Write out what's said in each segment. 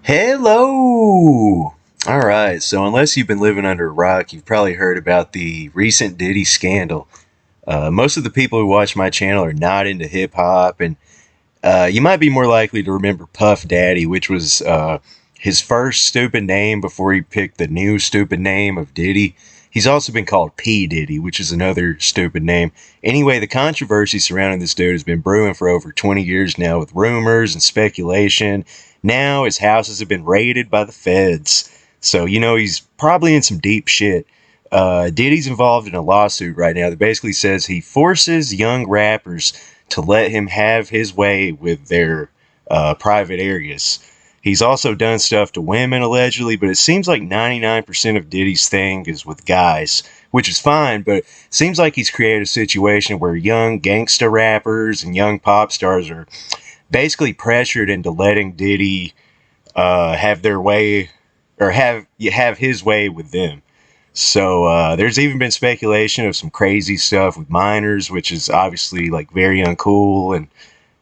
Hello! Alright, so unless you've been living under a rock, you've probably heard about the recent Diddy scandal. Most of the people who watch my channel are not into hip hop, and you might be more likely to remember Puff Daddy, which was his first stupid name before he picked the new stupid name of Diddy. He's also been called P. Diddy, which is another stupid name. Anyway, the controversy surrounding this dude has been brewing for over 20 years now with rumors and speculation. Now his houses have been raided by the feds. So, he's probably in some deep shit. Diddy's involved in a lawsuit right now that basically says he forces young rappers to let him have his way with their private areas. He's also done stuff to women, allegedly, but it seems like 99% of Diddy's thing is with guys, which is fine, but it seems like he's created a situation where young gangsta rappers and young pop stars are basically pressured into letting Diddy have their way, or have his way with them. So there's even been speculation of some crazy stuff with minors, which is obviously like very uncool and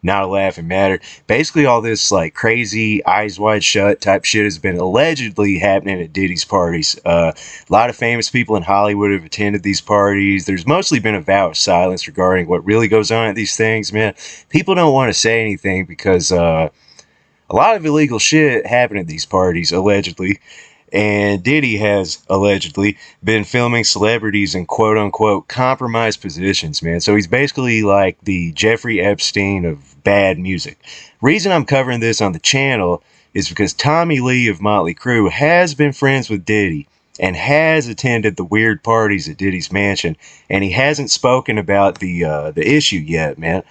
not a laughing matter. Basically, all this like crazy eyes wide shut type shit has been allegedly happening at Diddy's parties. A lot of famous people in Hollywood have attended these parties. There's mostly been a vow of silence regarding what really goes on at these things, man. People don't want to say anything because a lot of illegal shit happened at these parties, allegedly. And Diddy has allegedly been filming celebrities in quote unquote compromised positions, man. So he's basically like the Jeffrey Epstein of bad music. Reason I'm covering this on the channel is because Tommy Lee of MOTLEY CRUE has been friends with Diddy and has attended the weird parties at Diddy's mansion, and he hasn't spoken about the issue yet, man.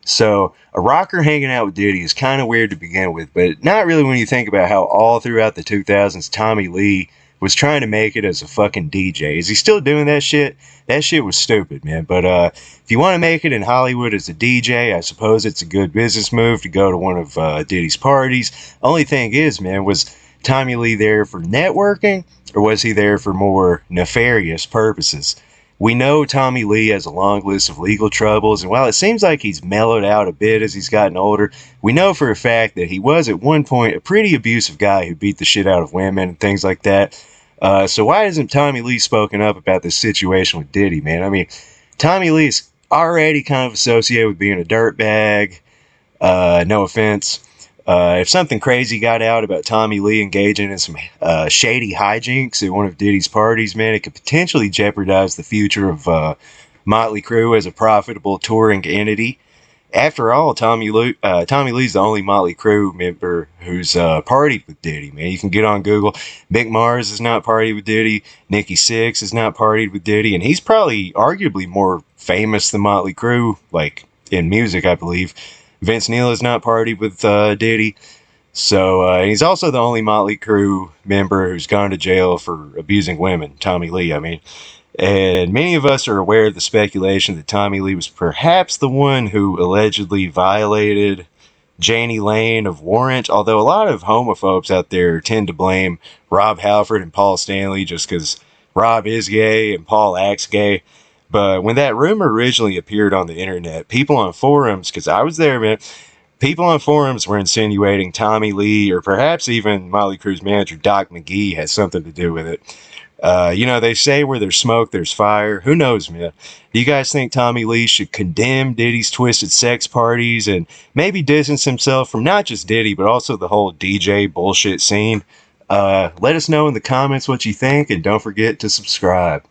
So a rocker hanging out with Diddy is kind of weird to begin with, but not really when you think about how all throughout the 2000s Tommy Lee was trying to make it as a fucking DJ. Is he still doing that shit? That shit was stupid, man. But if you want to make it in Hollywood as a DJ, I suppose it's a good business move to go to one of Diddy's parties. Only thing is, man, was Tommy Lee there for networking, or was he there for more nefarious purposes? We know Tommy Lee has a long list of legal troubles, and while it seems like he's mellowed out a bit as he's gotten older, we know for a fact that he was at one point a pretty abusive guy who beat the shit out of women and things like that. So why hasn't Tommy Lee spoken up about this situation with Diddy, man? I mean, Tommy Lee is already kind of associated with being a dirtbag. No offense. If something crazy got out about Tommy Lee engaging in some shady hijinks at one of Diddy's parties, man, it could potentially jeopardize the future of MOTLEY CRUE as a profitable touring entity. After all, Tommy Lee's the only MOTLEY CRUE member who's partied with Diddy, man. You can get on Google. Mick Mars is not partied with Diddy. Nikki Sixx is not partied with Diddy. And he's probably arguably more famous than MOTLEY CRUE, like in music, I believe. Vince Neil is not partied with Diddy. So he's also the only MOTLEY CRUE member who's gone to jail for abusing women. Tommy Lee, I mean. And many of us are aware of the speculation that Tommy Lee was perhaps the one who allegedly violated Janie Lane of Warrant, although a lot of homophobes out there tend to blame Rob Halford and Paul Stanley just because Rob is gay and Paul acts gay. But when that rumor originally appeared on the internet, people on forums, because I was there, man, people on forums were insinuating Tommy Lee, or perhaps even MOTLEY CRUE's manager Doc McGee, has something to do with it. They say where there's smoke, there's fire. Who knows, man? Do you guys think Tommy Lee should condemn Diddy's twisted sex parties and maybe distance himself from not just Diddy, but also the whole DJ bullshit scene? Let us know in the comments what you think, and don't forget to subscribe.